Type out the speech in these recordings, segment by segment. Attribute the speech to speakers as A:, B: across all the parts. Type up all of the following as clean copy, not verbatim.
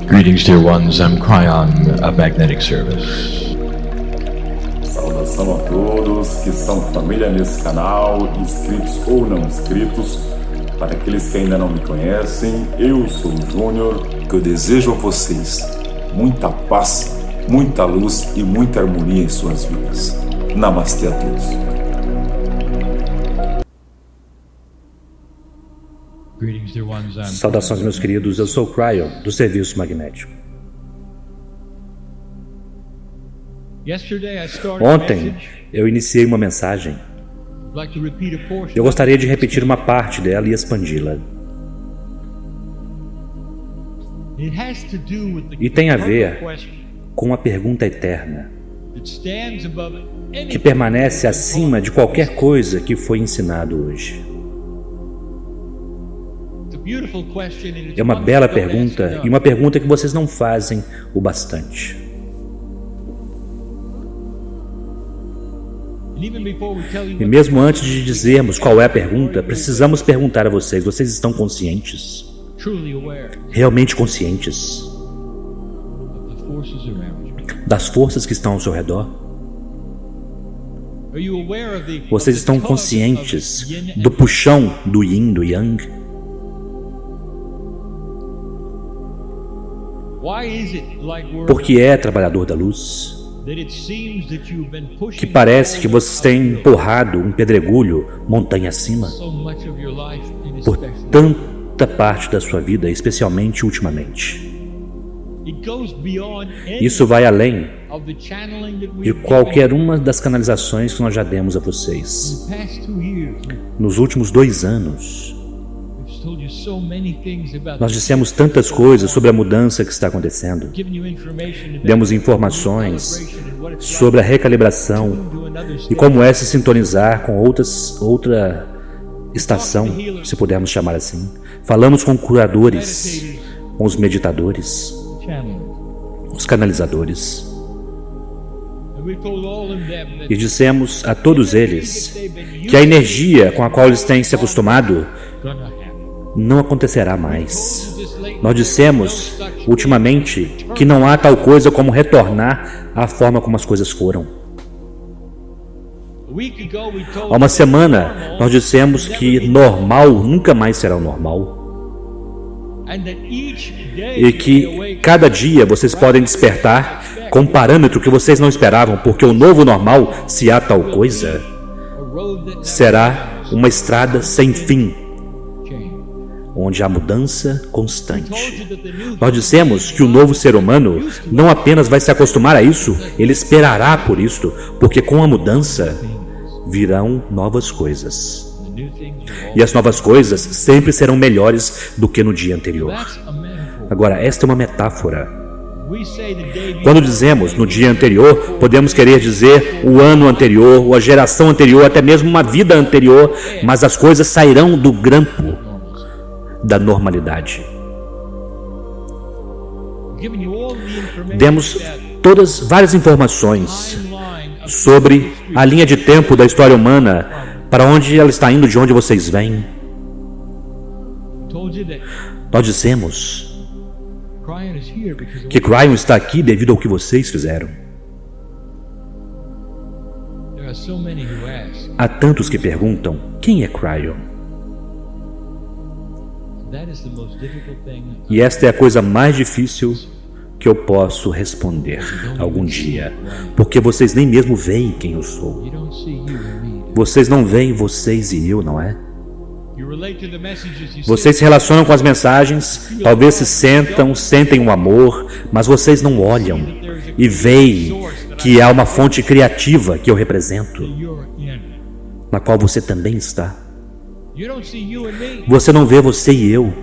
A: Greetings, dear ones. I'm Cryon of Magnetic Service.
B: Saudação a todos que são família nesse canal, inscritos ou não inscritos. Para aqueles que ainda não me conhecem, eu sou o Júnior, que eu desejo a vocês muita paz, muita luz e muita harmonia em suas vidas. Namastê a todos.
C: Saudações, meus queridos, eu sou o Cryon, do Serviço Magnético. Ontem, eu iniciei uma mensagem. Eu gostaria de repetir uma parte dela e expandi-la. E tem a ver com a pergunta eterna, que permanece acima de qualquer coisa que foi ensinado hoje. É uma bela pergunta e uma pergunta que vocês não fazem o bastante. E mesmo antes de dizermos qual é a pergunta, precisamos perguntar a vocês: vocês estão conscientes? Realmente conscientes das forças que estão ao seu redor? Vocês estão conscientes do puxão do Yin, do Yang? Por que é, trabalhador da luz, que parece que vocês têm empurrado um pedregulho montanha acima por tanta parte da sua vida, especialmente ultimamente? Isso vai além de qualquer uma das canalizações que nós já demos a vocês. Nos últimos 2 anos, nós dissemos tantas coisas sobre a mudança que está acontecendo. Demos informações sobre a recalibração e como é se sintonizar com outra estação, se pudermos chamar assim. Falamos com curadores, com os meditadores, os canalizadores. E dissemos a todos eles que a energia com a qual eles têm se acostumado não acontecerá mais. Nós dissemos ultimamente que não há tal coisa como retornar à forma como as coisas foram. Há uma semana nós dissemos que normal nunca mais será o normal. E que cada dia vocês podem despertar com um parâmetro que vocês não esperavam, porque o novo normal, se há tal coisa, será uma estrada sem fim, onde há mudança constante. Nós dissemos que o novo ser humano não apenas vai se acostumar a isso, ele esperará por isso, porque com a mudança virão novas coisas. E as novas coisas sempre serão melhores do que no dia anterior. Agora, esta é uma metáfora. Quando dizemos no dia anterior, podemos querer dizer o ano anterior, ou a geração anterior, até mesmo uma vida anterior, mas as coisas sairão do grampo da normalidade. Demos várias informações sobre a linha de tempo da história humana, para onde ela está indo, de onde vocês vêm. Nós dissemos que Cryon está aqui devido ao que vocês fizeram. Há tantos que perguntam: quem é Cryon? E esta é a coisa mais difícil que eu posso responder algum dia, porque vocês nem mesmo veem quem eu sou. Vocês não veem vocês e eu, não é? Vocês se relacionam com as mensagens, talvez sentem um amor, mas vocês não olham e veem que há uma fonte criativa que eu represento, na qual você também está. Você não vê você e eu,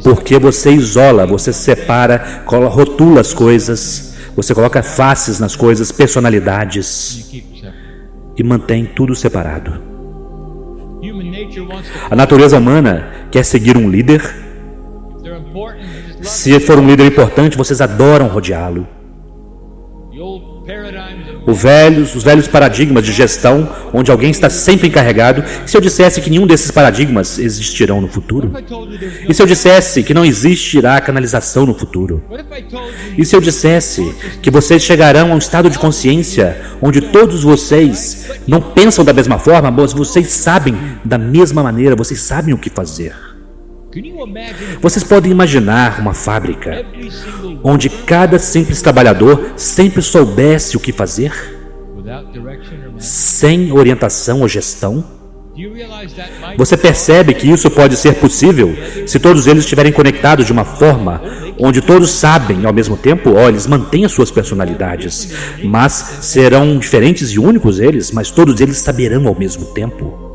C: porque você isola, você separa, rotula as coisas, você coloca faces nas coisas, personalidades, e mantém tudo separado. A natureza humana quer seguir um líder. Se for um líder importante, vocês adoram rodeá-lo. Os velhos paradigmas de gestão, onde alguém está sempre encarregado. E se eu dissesse que nenhum desses paradigmas existirão no futuro? E se eu dissesse que não existirá canalização no futuro? E se eu dissesse que vocês chegarão a um estado de consciência onde todos vocês não pensam da mesma forma, mas vocês sabem da mesma maneira, vocês sabem o que fazer? Vocês podem imaginar uma fábrica onde cada simples trabalhador sempre soubesse o que fazer, sem orientação ou gestão? Você percebe que isso pode ser possível se todos eles estiverem conectados de uma forma onde todos sabem ao mesmo tempo? Eles mantêm as suas personalidades, mas serão diferentes e únicos eles, mas todos eles saberão ao mesmo tempo.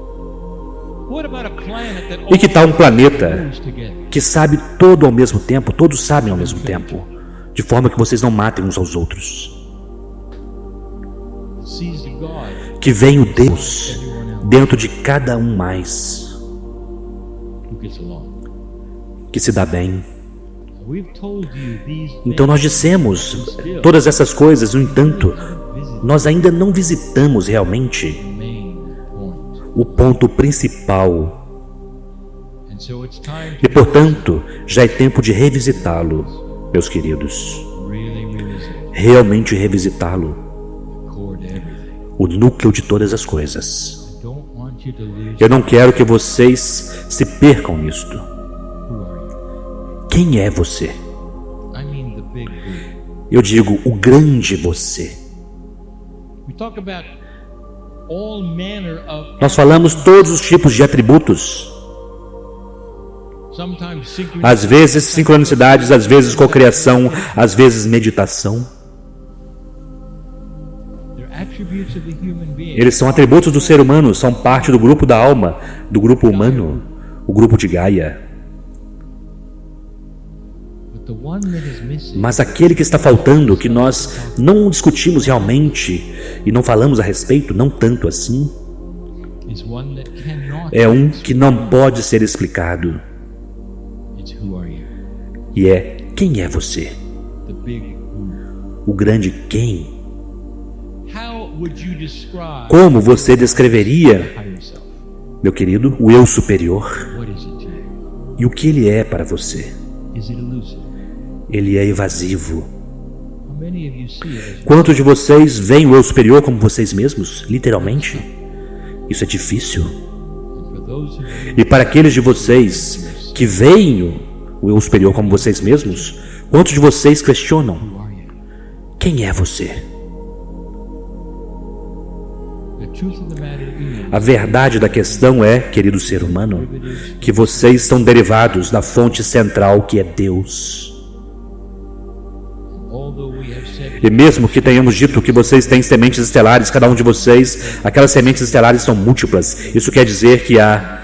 C: E que tal um planeta que sabe todo ao mesmo tempo, todos sabem ao mesmo tempo, de forma que vocês não matem uns aos outros? Que vem o Deus dentro de cada um mais, que se dá bem. Então nós dissemos todas essas coisas, no entanto, nós ainda não visitamos realmente o ponto principal. E portanto, já é tempo de revisitá-lo, meus queridos. Realmente revisitá-lo. O núcleo de todas as coisas. Eu não quero que vocês se percam nisto. Quem é você? Eu digo o grande você. Nós falamos todos os tipos de atributos. Às vezes sincronicidades, às vezes cocriação, às vezes meditação. Eles são atributos do ser humano, são parte do grupo da alma, do grupo humano, o grupo de Gaia. Mas aquele que está faltando, que nós não discutimos realmente e não falamos a respeito, não tanto assim, é um que não pode ser explicado. E é: quem é você? O grande quem? Como você descreveria, meu querido, o eu superior? E o que ele é para você? Ele é evasivo. Quantos de vocês veem o eu superior como vocês mesmos? Literalmente? Isso é difícil. E para aqueles de vocês que veem o eu superior como vocês mesmos, quantos de vocês questionam: quem é você? A verdade da questão é, querido ser humano, que vocês são derivados da fonte central que é Deus. E mesmo que tenhamos dito que vocês têm sementes estelares, cada um de vocês, aquelas sementes estelares são múltiplas. Isso quer dizer que há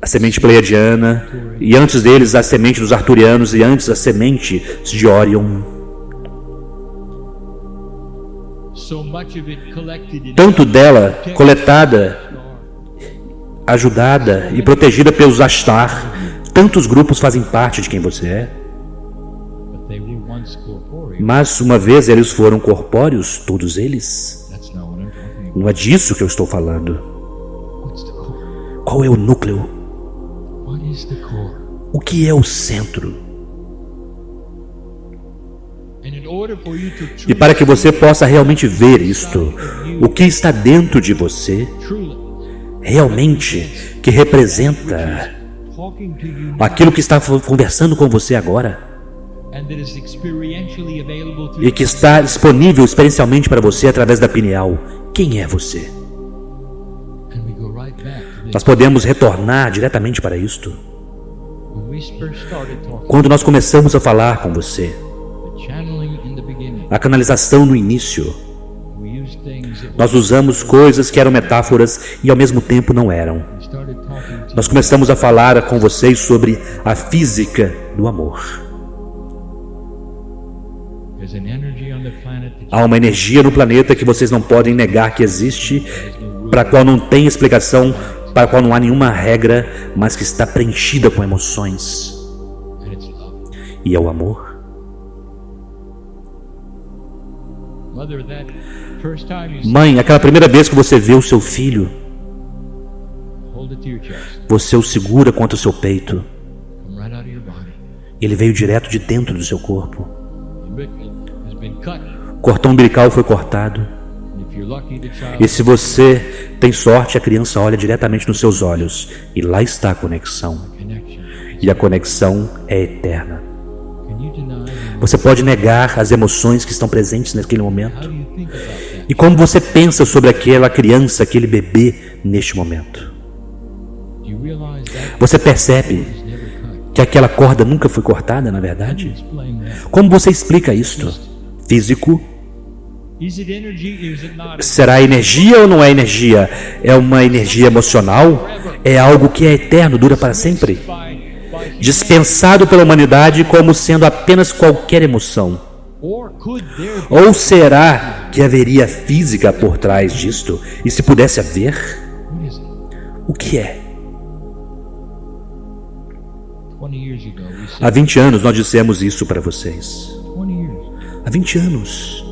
C: a semente pleiadiana, e antes deles a semente dos arturianos, e antes a semente de Orion. Tanto dela coletada, ajudada e protegida pelos Ashtar, tantos grupos fazem parte de quem você é. Mas uma vez eles foram corpóreos, todos eles. Não é disso que eu estou falando. Qual é o núcleo? O que é o centro? E para que você possa realmente ver isto, o que está dentro de você, realmente, que representa aquilo que está conversando com você agora, e que está disponível experiencialmente para você através da pineal. Quem é você? Nós podemos retornar diretamente para isto. Quando nós começamos a falar com você, a canalização no início, nós usamos coisas que eram metáforas e ao mesmo tempo não eram. Nós começamos a falar com vocês sobre a física do amor. Há uma energia no planeta que vocês não podem negar que existe, para a qual não tem explicação, para a qual não há nenhuma regra, mas que está preenchida com emoções. E é o amor. Mãe, aquela primeira vez que você vê o seu filho, você o segura contra o seu peito. Ele veio direto de dentro do seu corpo. O cordão umbilical foi cortado. E se você tem sorte, a criança olha diretamente nos seus olhos. E lá está a conexão. E a conexão é eterna. Você pode negar as emoções que estão presentes naquele momento. E como você pensa sobre aquela criança, aquele bebê neste momento? Você percebe que aquela corda nunca foi cortada, na verdade? Como você explica isto? Físico? Será energia ou não é energia? É uma energia emocional? É algo que é eterno, dura para sempre? Dispensado pela humanidade como sendo apenas qualquer emoção? Ou será que haveria física por trás disto? E se pudesse haver, o que é? Há 20 anos nós dissemos isso para vocês. Há 20 anos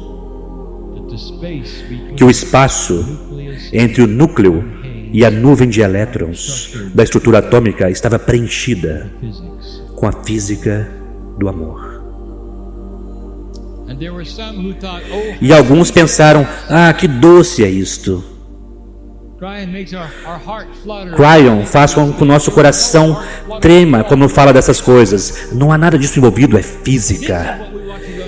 C: que o espaço entre o núcleo e a nuvem de elétrons da estrutura atômica estava preenchida com a física do amor. E alguns pensaram, que doce é isto. Cryon faz com que o nosso coração trema quando fala dessas coisas. Não há nada disso envolvido, é física.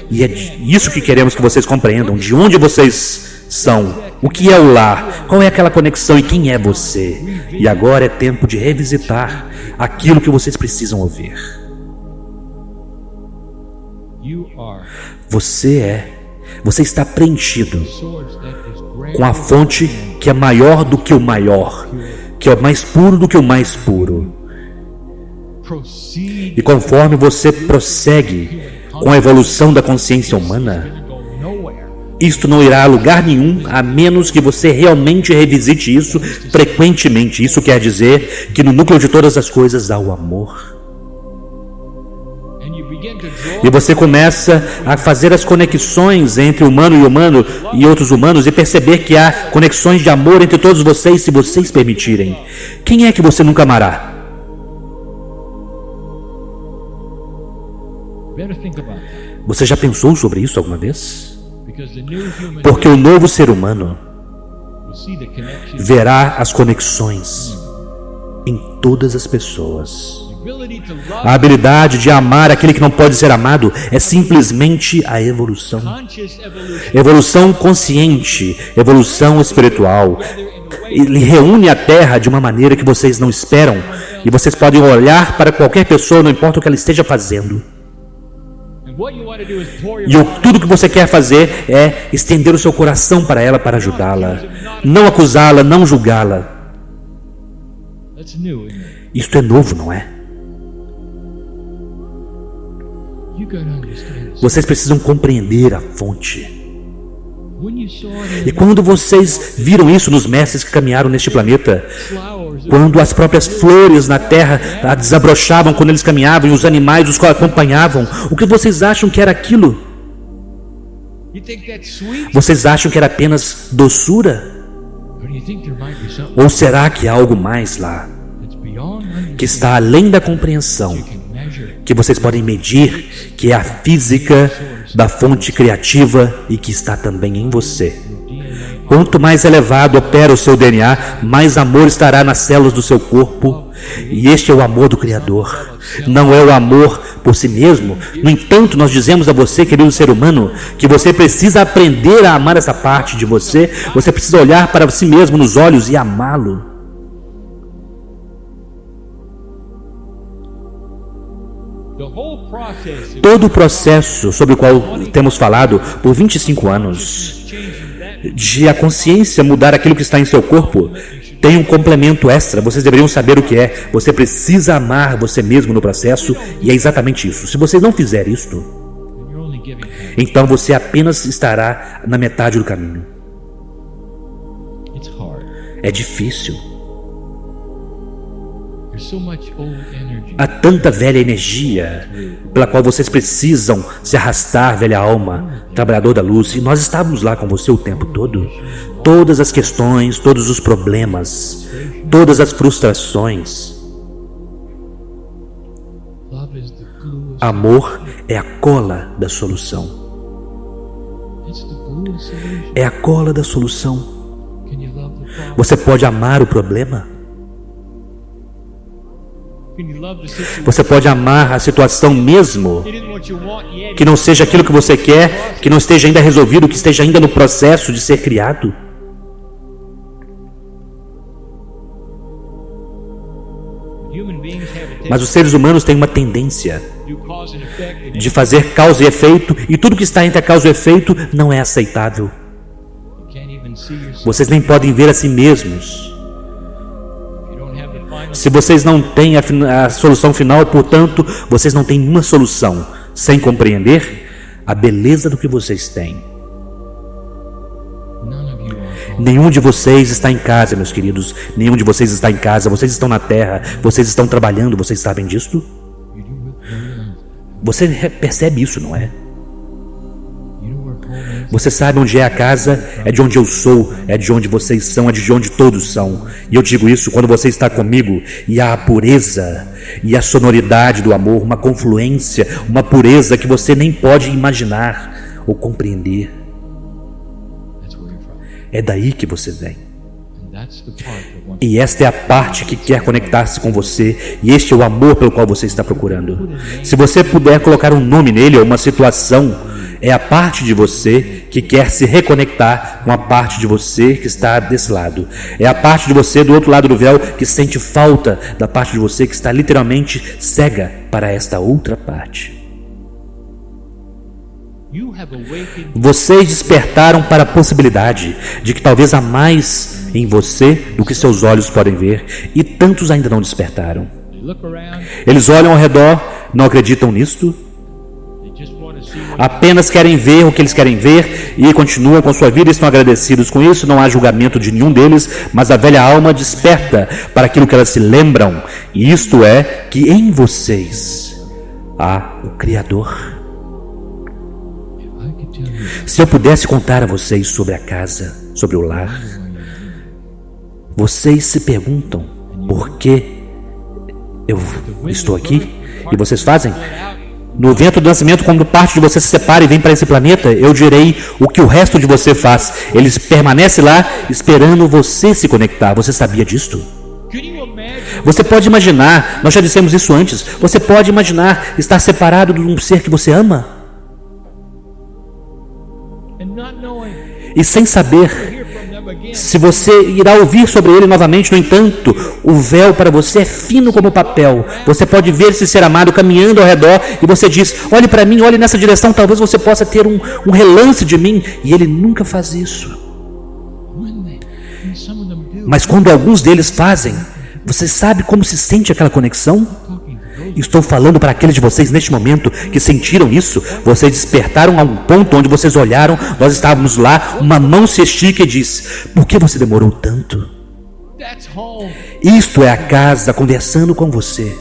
C: E é isso que queremos que vocês compreendam. De onde vocês são? O que é o lar? Qual é aquela conexão e quem é você? E agora é tempo de revisitar aquilo que vocês precisam ouvir. Você está preenchido com a fonte que é maior do que o maior, que é o mais puro do que o mais puro. E conforme você prossegue com a evolução da consciência humana, isto não irá a lugar nenhum, a menos que você realmente revisite isso frequentemente. Isso quer dizer que no núcleo de todas as coisas há o amor. E você começa a fazer as conexões entre humano e humano e outros humanos e perceber que há conexões de amor entre todos vocês, se vocês permitirem. Quem é que você nunca amará? Você já pensou sobre isso alguma vez? Porque o novo ser humano verá as conexões em todas as pessoas. A habilidade de amar aquele que não pode ser amado é simplesmente a evolução. Evolução consciente, evolução espiritual. Ele reúne a Terra de uma maneira que vocês não esperam. E vocês podem olhar para qualquer pessoa, não importa o que ela esteja fazendo. E tudo que você quer fazer é estender o seu coração para ela, para ajudá-la. Não acusá-la, não julgá-la. Isto é novo, não é? Vocês precisam compreender a fonte. E quando vocês viram isso nos mestres que caminharam neste planeta, quando as próprias flores na terra a desabrochavam quando eles caminhavam e os animais os acompanhavam, o que vocês acham que era aquilo? Vocês acham que era apenas doçura? Ou será que há algo mais lá, que está além da compreensão, que vocês podem medir, que é a física da fonte criativa e que está também em você? Quanto mais elevado opera o seu DNA, mais amor estará nas células do seu corpo. E este é o amor do Criador. Não é o amor por si mesmo. No entanto, nós dizemos a você, querido ser humano, que você precisa aprender a amar essa parte de você. Você precisa olhar para si mesmo nos olhos e amá-lo. Todo o processo sobre o qual temos falado por 25 anos, de a consciência mudar aquilo que está em seu corpo, tem um complemento extra. Vocês deveriam saber o que é. Você precisa amar você mesmo no processo, e é exatamente isso. Se você não fizer isto, então você apenas estará na metade do caminho. É difícil. Há tanta velha energia pela qual vocês precisam se arrastar, velha alma, trabalhador da luz, e nós estávamos lá com você o tempo todo. Todas as questões, todos os problemas, todas as frustrações. Amor é a cola da solução. É a cola da solução. Você pode amar o problema? Você pode amar a situação mesmo que não seja aquilo que você quer, que não esteja ainda resolvido, que esteja ainda no processo de ser criado? Mas os seres humanos têm uma tendência de fazer causa e efeito, e tudo que está entre a causa e o efeito não é aceitável. Vocês nem podem ver a si mesmos. Se vocês não têm a solução final, portanto, vocês não têm nenhuma solução, sem compreender a beleza do que vocês têm. Nenhum de vocês está em casa, meus queridos. Nenhum de vocês está em casa. Vocês estão na terra. Vocês estão trabalhando. Vocês sabem disso? Você percebe isso, não é? Você sabe onde é a casa? É de onde eu sou. É de onde vocês são. É de onde todos são. E eu digo isso quando você está comigo. E há a pureza e a sonoridade do amor. Uma confluência. Uma pureza que você nem pode imaginar ou compreender. É daí que você vem. E esta é a parte que quer conectar-se com você. E este é o amor pelo qual você está procurando. Se você puder colocar um nome nele ou uma situação, é a parte de você que quer se reconectar com a parte de você que está desse lado. É a parte de você do outro lado do véu que sente falta da parte de você que está literalmente cega para esta outra parte. Vocês despertaram para a possibilidade de que talvez há mais em você do que seus olhos podem ver, e tantos ainda não despertaram. Eles olham ao redor, não acreditam nisto, apenas querem ver o que eles querem ver e continuam com sua vida e estão agradecidos com isso. Não há julgamento de nenhum deles, mas a velha alma desperta para aquilo que elas se lembram, e isto é que em vocês há o Criador. Se eu pudesse contar a vocês sobre a casa, sobre o lar, vocês se perguntam por que eu estou aqui? E vocês fazem? No evento do nascimento, quando parte de você se separa e vem para esse planeta, eu direi o que o resto de você faz. Eles permanecem lá esperando você se conectar. Você sabia disto? Você pode imaginar, nós já dissemos isso antes, você pode imaginar estar separado de um ser que você ama? E sem saber se você irá ouvir sobre ele novamente. No entanto, o véu para você é fino como papel. Você pode ver esse ser amado caminhando ao redor e você diz: olhe para mim, olhe nessa direção, talvez você possa ter um relance de mim. E ele nunca faz isso. Mas quando alguns deles fazem, você sabe como se sente aquela conexão? Estou falando para aqueles de vocês neste momento que sentiram isso. Vocês despertaram a um ponto onde vocês olharam, nós estávamos lá, uma mão se estica e diz: por que você demorou tanto? Isto é a casa conversando com você.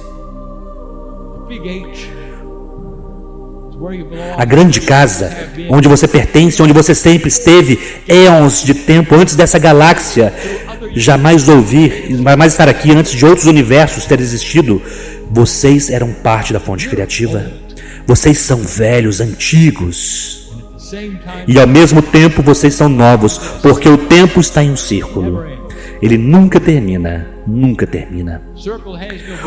C: A grande casa, onde você pertence, onde você sempre esteve, éons de tempo antes dessa galáxia jamais estar aqui, antes de outros universos ter existido. Vocês eram parte da fonte criativa. Vocês são velhos, antigos. E ao mesmo tempo vocês são novos, porque o tempo está em um círculo. Ele nunca termina, nunca termina.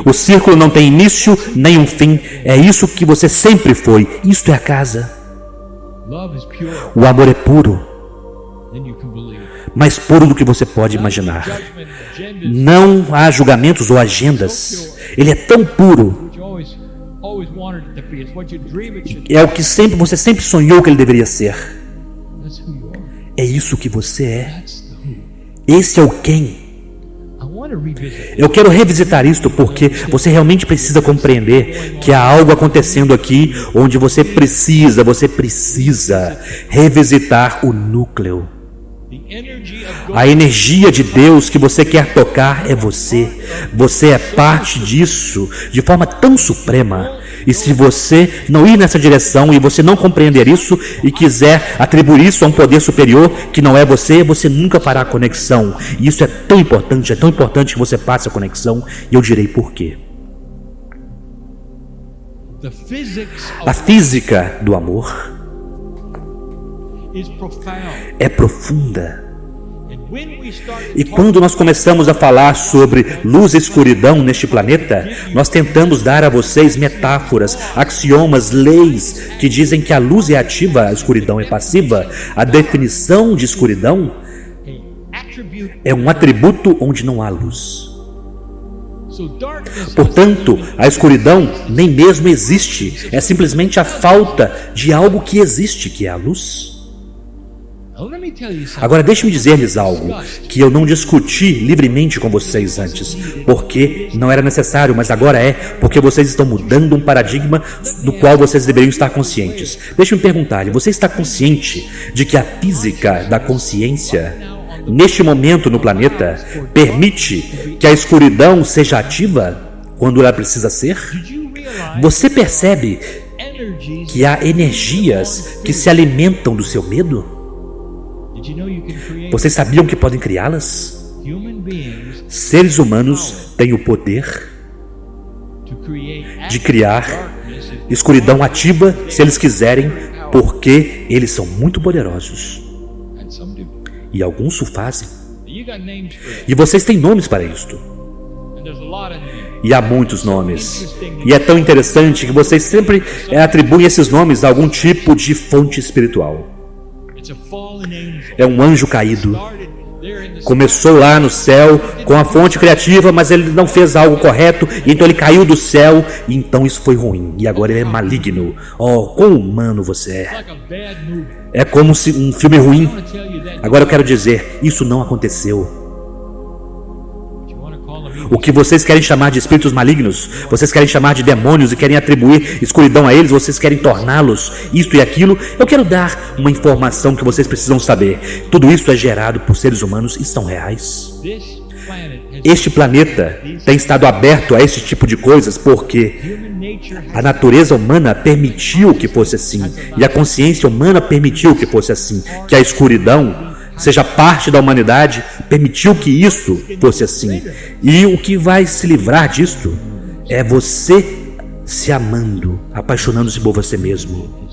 C: O círculo não tem início nem um fim. É isso que você sempre foi. Isto é a casa. O amor é puro, mais puro do que você pode imaginar. Não há julgamentos ou agendas. Ele é tão puro. É o que você sempre sonhou que ele deveria ser. É isso que você é. Esse é o quem. Eu quero revisitar isto porque você realmente precisa compreender que há algo acontecendo aqui onde você precisa revisitar o núcleo. A energia de Deus que você quer tocar é você. Você é parte disso de forma tão suprema. E se você não ir nessa direção e você não compreender isso e quiser atribuir isso a um poder superior que não é você, você nunca fará a conexão. E isso é tão importante que você passe a conexão, e eu direi por quê. A física do amor é profunda. E quando nós começamos a falar sobre luz e escuridão neste planeta, nós tentamos dar a vocês metáforas, axiomas, leis que dizem que a luz é ativa, a escuridão é passiva. A definição de escuridão é um atributo onde não há luz. Portanto, a escuridão nem mesmo existe, é simplesmente a falta de algo que existe, que é a luz. Agora deixe-me dizer-lhes algo que eu não discuti livremente com vocês antes, porque não era necessário, mas agora é, porque vocês estão mudando um paradigma do qual vocês deveriam estar conscientes. Deixe-me perguntar-lhe, você está consciente de que a física da consciência, neste momento no planeta, permite que a escuridão seja ativa quando ela precisa ser? Você percebe que há energias que se alimentam do seu medo? Vocês sabiam que podem criá-las? Seres humanos têm o poder de criar escuridão ativa se eles quiserem, porque eles são muito poderosos. E alguns o fazem. E vocês têm nomes para isto. E há muitos nomes. E é tão interessante que vocês sempre atribuem esses nomes a algum tipo de fonte espiritual. É um anjo caído. Começou lá no céu com a fonte criativa, mas ele não fez algo correto, e então ele caiu do céu, e então isso foi ruim. E agora ele é maligno. Oh, quão humano você é. É como se um filme ruim. Agora eu quero dizer, isso não aconteceu. O que vocês querem chamar de espíritos malignos, vocês querem chamar de demônios e querem atribuir escuridão a eles, vocês querem torná-los isto e aquilo. Eu quero dar uma informação que vocês precisam saber. Tudo isso é gerado por seres humanos e são reais. Este planeta tem estado aberto a esse tipo de coisas porque a natureza humana permitiu que fosse assim, e a consciência humana permitiu que fosse assim, que a escuridão seja parte da humanidade, permitiu que isso fosse assim. E o que vai se livrar disto é você se amando, apaixonando-se por você mesmo.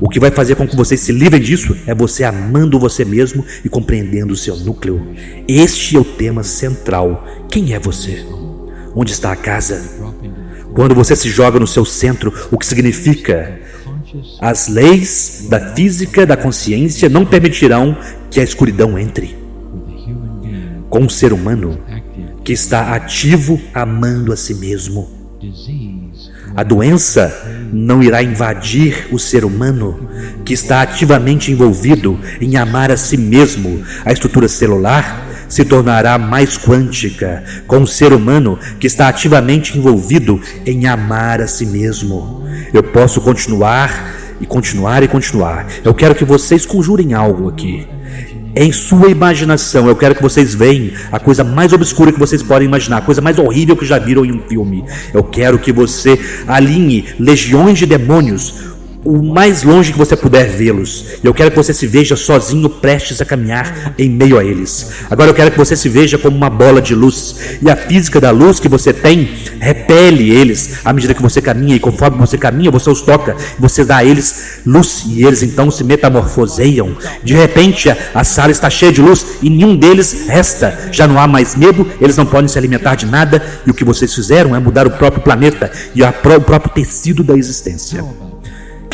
C: O que vai fazer com que vocês se livrem disso é você amando você mesmo e compreendendo o seu núcleo. Este é o tema central. Quem é você? Onde está a casa? Quando você se joga no seu centro, o que significa? As leis da física, da consciência não permitirão que a escuridão entre. Com um ser humano que está ativo amando a si mesmo, a doença não irá invadir o ser humano que está ativamente envolvido em amar a si mesmo. A estrutura celular se tornará mais quântica com um ser humano que está ativamente envolvido em amar a si mesmo. Eu posso continuar e continuar e continuar. Eu quero que vocês conjurem algo aqui. Em sua imaginação, eu quero que vocês vejam a coisa mais obscura que vocês podem imaginar, a coisa mais horrível que já viram em um filme. Eu quero que você alinhe legiões de demônios o mais longe que você puder vê-los. Eu quero que você se veja sozinho, prestes a caminhar em meio a eles. Agora eu quero que você se veja como uma bola de luz. E a física da luz que você tem repele eles à medida que você caminha. E conforme você caminha, você os toca. Você dá a eles luz e eles então se metamorfoseiam. De repente a sala está cheia de luz e nenhum deles resta. Já não há mais medo, eles não podem se alimentar de nada. E o que vocês fizeram é mudar o próprio planeta e o próprio tecido da existência.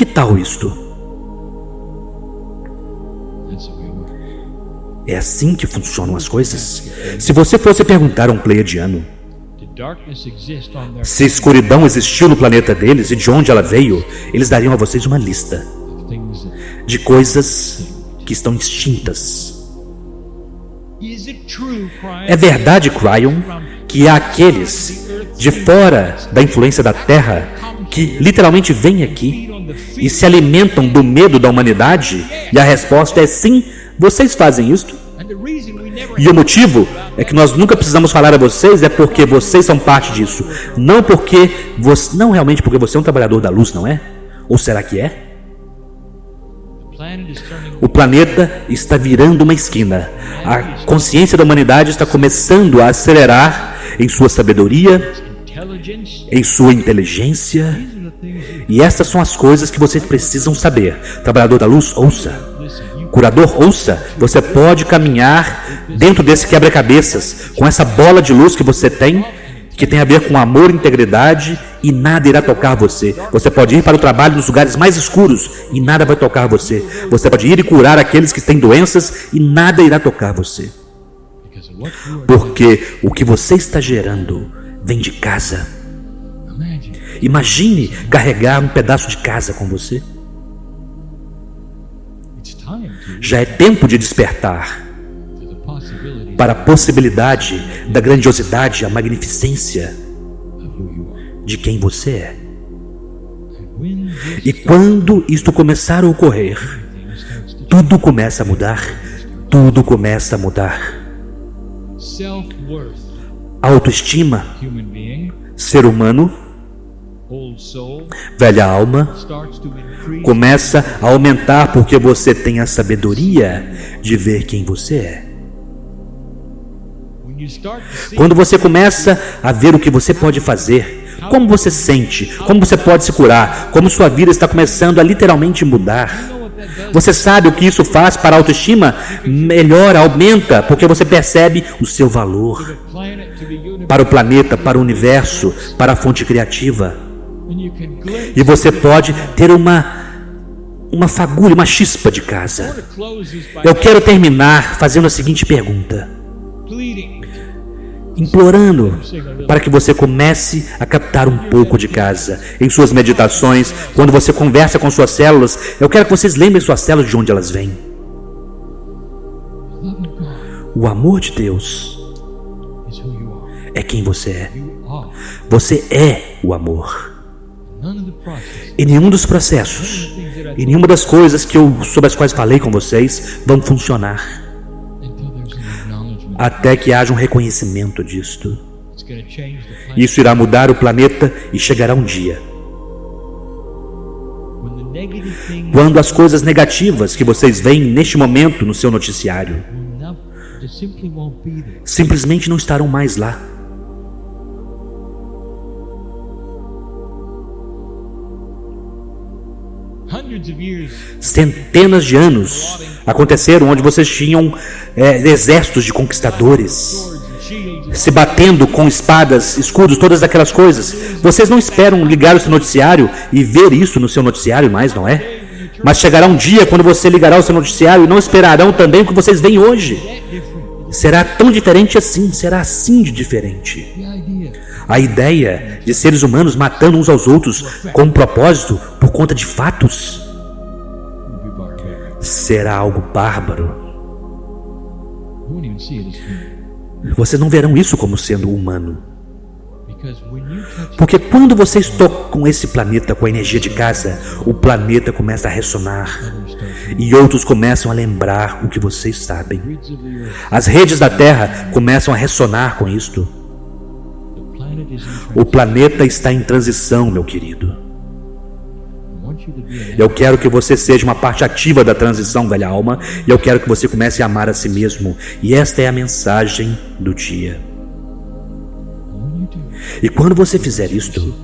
C: Que tal isto? É assim que funcionam as coisas. Se você fosse perguntar a um pleiadiano se escuridão existiu no planeta deles e de onde ela veio, eles dariam a vocês uma lista de coisas que estão extintas. É verdade, Cryon, que há aqueles de fora da influência da Terra que literalmente vêm aqui e se alimentam do medo da humanidade? E a resposta é sim, vocês fazem isto. E o motivo é que nós nunca precisamos falar a vocês é porque vocês são parte disso. Não realmente porque você é um trabalhador da luz, não é? Ou será que é? O planeta está virando uma esquina. A consciência da humanidade está começando a acelerar em sua sabedoria, em sua inteligência. E essas são as coisas que vocês precisam saber. Trabalhador da luz, ouça. Curador, ouça. Você pode caminhar dentro desse quebra-cabeças com essa bola de luz que você tem, que tem a ver com amor e integridade, e nada irá tocar você. Você pode ir para o trabalho nos lugares mais escuros e nada vai tocar você. Você pode ir e curar aqueles que têm doenças e nada irá tocar você. Porque o que você está gerando vem de casa. Imagine carregar um pedaço de casa com você. Já é tempo de despertar para a possibilidade da grandiosidade, a magnificência de quem você é. E quando isto começar a ocorrer, tudo começa a mudar. Tudo começa a mudar. Autoestima, ser humano, velha alma, começa a aumentar porque você tem a sabedoria de ver quem você é. Quando você começa a ver o que você pode fazer, como você sente, como você pode se curar, como sua vida está começando a literalmente mudar. Você sabe o que isso faz para a autoestima? Melhora, aumenta, porque você percebe o seu valor para o planeta, para o universo, para a fonte criativa. E você pode ter uma fagulha, uma chispa de casa. Eu quero terminar fazendo a seguinte pergunta, implorando para que você comece a captar um pouco de casa. Em suas meditações, quando você conversa com suas células, eu quero que vocês lembrem suas células de onde elas vêm. O amor de Deus é quem você é. Você é o amor. E nenhum dos processos, e nenhuma das coisas sobre as quais falei com vocês vão funcionar até que haja um reconhecimento disto. Isso irá mudar o planeta e chegará um dia quando as coisas negativas que vocês veem neste momento no seu noticiário simplesmente não estarão mais lá. Centenas de anos aconteceram onde vocês tinham exércitos de conquistadores se batendo com espadas, escudos, todas aquelas coisas. Vocês não esperam ligar o seu noticiário e ver isso no seu noticiário mais, não é? Mas chegará um dia quando você ligará o seu noticiário e não esperarão também o que vocês veem hoje. Será tão diferente assim, será assim de diferente. A ideia de seres humanos matando uns aos outros com um propósito por conta de fatos será algo bárbaro. Vocês não verão isso como sendo humano. Porque quando vocês tocam esse planeta com a energia de casa, o planeta começa a ressonar e outros começam a lembrar o que vocês sabem. As redes da Terra começam a ressonar com isto. O planeta está em transição, meu querido. Eu quero que você seja uma parte ativa da transição, velha alma, e eu quero que você comece a amar a si mesmo. E esta é a mensagem do dia. E quando você fizer isto,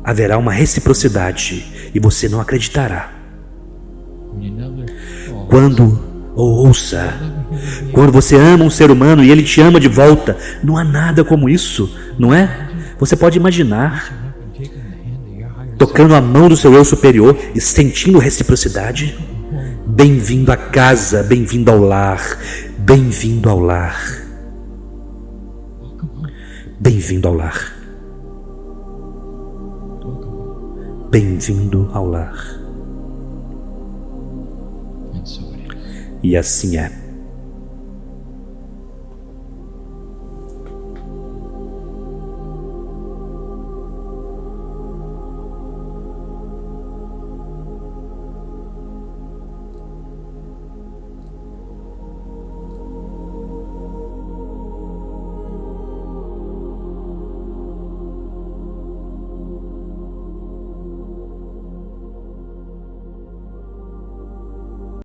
C: haverá uma reciprocidade e você não acreditará. Ouça, quando você ama um ser humano e ele te ama de volta, não há nada como isso, não é? Você pode imaginar tocando a mão do seu eu superior e sentindo reciprocidade? Bem-vindo à casa, bem-vindo ao lar, bem-vindo ao lar. Bem-vindo ao lar. Bem-vindo ao lar. E assim é.